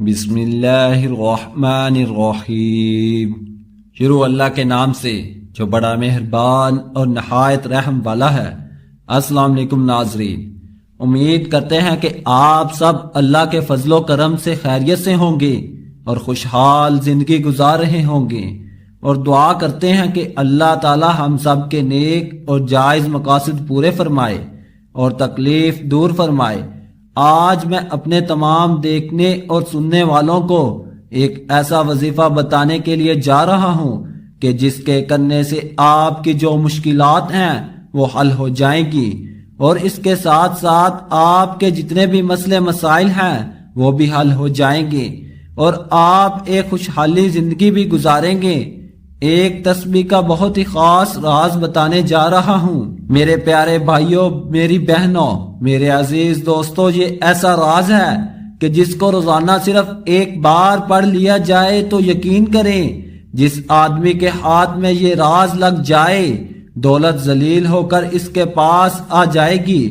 بسم اللہ الرحمن الرحیم۔ شروع اللہ کے نام سے جو بڑا مہربان اور نہایت رحم والا ہے۔ السلام علیکم ناظرین، امید کرتے ہیں کہ آپ سب اللہ کے فضل و کرم سے خیریت سے ہوں گے اور خوشحال زندگی گزار رہے ہوں گے، اور دعا کرتے ہیں کہ اللہ تعالی ہم سب کے نیک اور جائز مقاصد پورے فرمائے اور تکلیف دور فرمائے۔ آج میں اپنے تمام دیکھنے اور سننے والوں کو ایک ایسا وظیفہ بتانے کے لیے جا رہا ہوں کہ جس کے کرنے سے آپ کی جو مشکلات ہیں وہ حل ہو جائیں گی، اور اس کے ساتھ ساتھ آپ کے جتنے بھی مسئلے مسائل ہیں وہ بھی حل ہو جائیں گے، اور آپ ایک خوشحالی زندگی بھی گزاریں گے۔ ایک تسبیح کا بہت ہی خاص راز بتانے جا رہا ہوں۔ میرے پیارے بھائیوں، میری بہنوں، میرے عزیز دوستوں، یہ ایسا راز ہے کہ جس کو روزانہ صرف ایک بار پڑھ لیا جائے تو یقین کریں جس آدمی کے ہاتھ میں یہ راز لگ جائے دولت ذلیل ہو کر اس کے پاس آ جائے گی،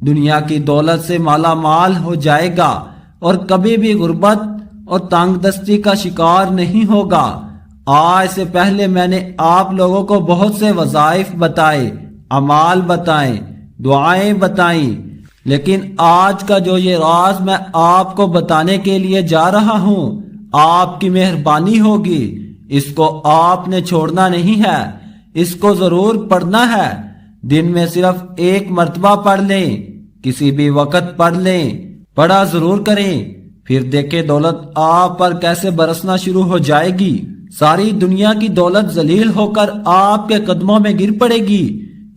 دنیا کی دولت سے مالا مال ہو جائے گا اور کبھی بھی غربت اور تنگ دستی کا شکار نہیں ہوگا۔ آج سے پہلے میں نے آپ لوگوں کو بہت سے وظائف بتائے، اعمال بتائیں، دعائیں بتائیں، لیکن آج کا جو یہ راز میں آپ کو بتانے کے لیے جا رہا ہوں، آپ کی مہربانی ہوگی، اس کو آپ نے چھوڑنا نہیں ہے، اس کو ضرور پڑھنا ہے۔ دن میں صرف ایک مرتبہ پڑھ لیں، کسی بھی وقت پڑھ لیں، پڑھا ضرور کریں، پھر دیکھیں دولت آپ پر کیسے برسنا شروع ہو جائے گی۔ ساری دنیا کی دولت ذلیل ہو کر آپ کے قدموں میں گر پڑے گی،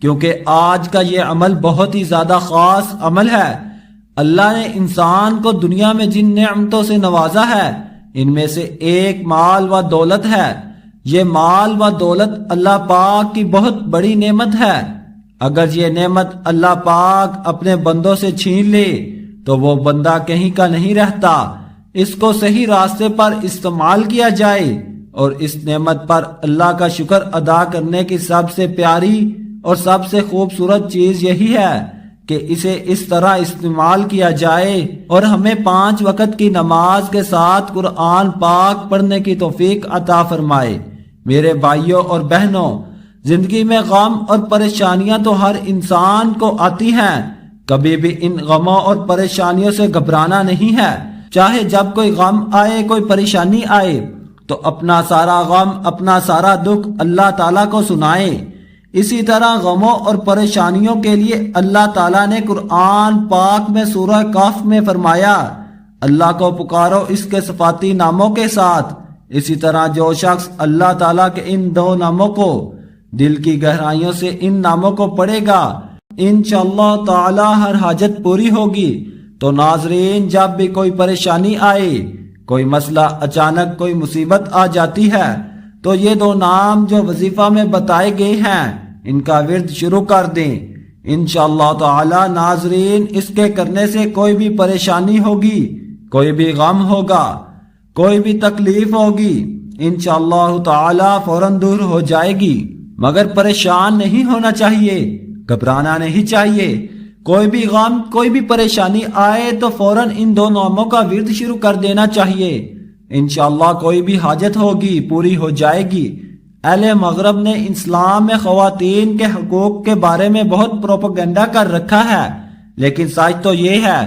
کیونکہ آج کا یہ عمل بہت ہی زیادہ خاص عمل ہے۔ اللہ نے انسان کو دنیا میں جن نعمتوں سے نوازا ہے ان میں سے ایک مال و دولت ہے۔ یہ مال و دولت اللہ پاک کی بہت بڑی نعمت ہے۔ اگر یہ نعمت اللہ پاک اپنے بندوں سے چھین لے تو وہ بندہ کہیں کا نہیں رہتا۔ اس کو صحیح راستے پر استعمال کیا جائے اور اس نعمت پر اللہ کا شکر ادا کرنے کی سب سے پیاری اور سب سے خوبصورت چیز یہی ہے کہ اسے اس طرح استعمال کیا جائے اور ہمیں 5 وقت کی نماز کے ساتھ قرآن پاک پڑھنے کی توفیق عطا فرمائے۔ میرے بھائیوں اور بہنوں، زندگی میں غم اور پریشانیاں تو ہر انسان کو آتی ہیں، کبھی بھی ان غموں اور پریشانیوں سے گھبرانا نہیں ہے۔ چاہے جب کوئی غم آئے، کوئی پریشانی آئے تو اپنا سارا غم، اپنا سارا دکھ اللہ تعالیٰ کو سنائیں۔ اسی طرح غموں اور پریشانیوں کے لیے اللہ تعالیٰ نے قرآن پاک میں سورہ کہف میں فرمایا، اللہ کو پکارو اس کے صفاتی ناموں کے ساتھ۔ اسی طرح جو شخص اللہ تعالیٰ کے ان 2 ناموں کو دل کی گہرائیوں سے ان ناموں کو پڑھے گا، انشاءاللہ تعالیٰ ہر حاجت پوری ہوگی۔ تو ناظرین، جب بھی کوئی پریشانی آئے، کوئی مسئلہ اچانک کوئی مصیبت آ جاتی ہے تو یہ 2 نام جو وظیفہ میں بتائے گئے ہیں ان کا ورد شروع کر دیں۔ انشاءاللہ تعالی ناظرین، اس کے کرنے سے کوئی بھی پریشانی ہوگی، کوئی بھی غم ہوگا، کوئی بھی تکلیف ہوگی، انشاءاللہ تعالی فوراً دور ہو جائے گی۔ مگر پریشان نہیں ہونا چاہیے، گھبرانا نہیں چاہیے۔ کوئی بھی غم، کوئی بھی پریشانی آئے تو فوراً ان 2 ناموں کا ورد شروع کر دینا چاہیے، انشاءاللہ کوئی بھی حاجت ہوگی پوری ہو جائے گی۔ اہل مغرب نے اسلام میں خواتین کے حقوق کے بارے میں بہت پروپیگنڈا کر رکھا ہے، لیکن سچ تو یہ ہے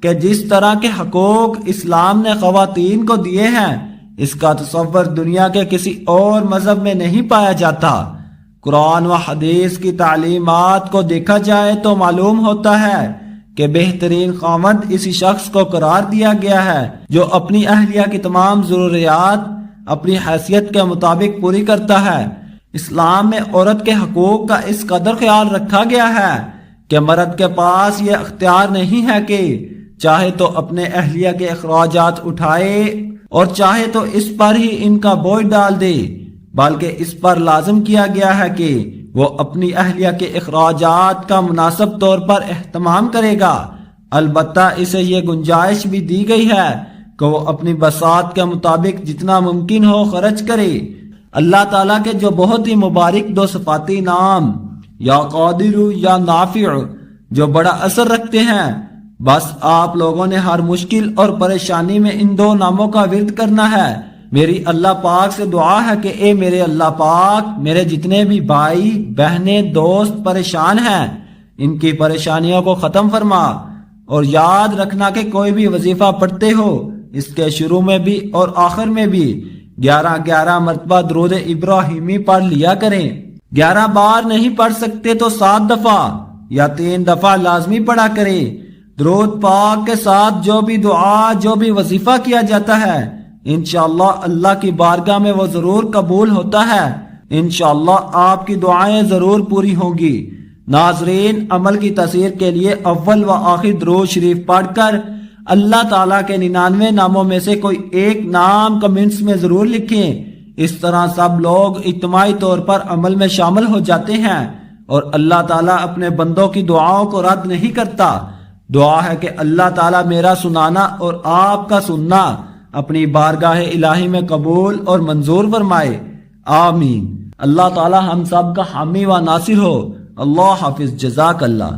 کہ جس طرح کے حقوق اسلام نے خواتین کو دیے ہیں اس کا تصور دنیا کے کسی اور مذہب میں نہیں پایا جاتا۔ قرآن و حدیث کی تعلیمات کو دیکھا جائے تو معلوم ہوتا ہے کہ بہترین خاوند اسی شخص کو قرار دیا گیا ہے جو اپنی اہلیہ کی تمام ضروریات اپنی حیثیت کے مطابق پوری کرتا ہے۔ اسلام میں عورت کے حقوق کا اس قدر خیال رکھا گیا ہے کہ مرد کے پاس یہ اختیار نہیں ہے کہ چاہے تو اپنے اہلیہ کے اخراجات اٹھائے اور چاہے تو اس پر ہی ان کا بوجھ ڈال دے، بلکہ اس پر لازم کیا گیا ہے کہ وہ اپنی اہلیہ کے اخراجات کا مناسب طور پر اہتمام کرے گا۔ البتہ اسے یہ گنجائش بھی دی گئی ہے کہ وہ اپنی بساط کے مطابق جتنا ممکن ہو خرچ کرے۔ اللہ تعالیٰ کے جو بہت ہی مبارک 2 صفاتی نام یا قادر یا نافع جو بڑا اثر رکھتے ہیں، بس آپ لوگوں نے ہر مشکل اور پریشانی میں ان 2 ناموں کا ورد کرنا ہے۔ میری اللہ پاک سے دعا ہے کہ اے میرے اللہ پاک، میرے جتنے بھی بھائی بہنیں دوست پریشان ہیں، ان کی پریشانیوں کو ختم فرما، اور یاد رکھنا کہ کوئی بھی وظیفہ پڑھتے ہو اس کے شروع میں بھی اور آخر میں بھی 11 مرتبہ درود ابراہیمی پڑھ لیا کریں۔ 11 بار نہیں پڑھ سکتے تو 7 دفعہ یا 3 دفعہ لازمی پڑھا کریں۔ درود پاک کے ساتھ جو بھی دعا، جو بھی وظیفہ کیا جاتا ہے، انشاءاللہ اللہ کی بارگاہ میں وہ ضرور قبول ہوتا ہے۔ انشاءاللہ آپ کی دعائیں ضرور پوری ہوں گی۔ ناظرین، عمل کی تاثیر کے لیے اول و آخر درود شریف پڑھ کر اللہ تعالیٰ کے 99 ناموں میں سے کوئی ایک نام کمنٹس میں ضرور لکھیں۔ اس طرح سب لوگ اجتماعی طور پر عمل میں شامل ہو جاتے ہیں، اور اللہ تعالیٰ اپنے بندوں کی دعاؤں کو رد نہیں کرتا۔ دعا ہے کہ اللہ تعالیٰ میرا سنانا اور آپ کا سننا اپنی بارگاہ الہی میں قبول اور منظور فرمائے، آمین۔ اللہ تعالیٰ ہم سب کا حامی و ناصر ہو۔ اللہ حافظ، جزاک اللہ۔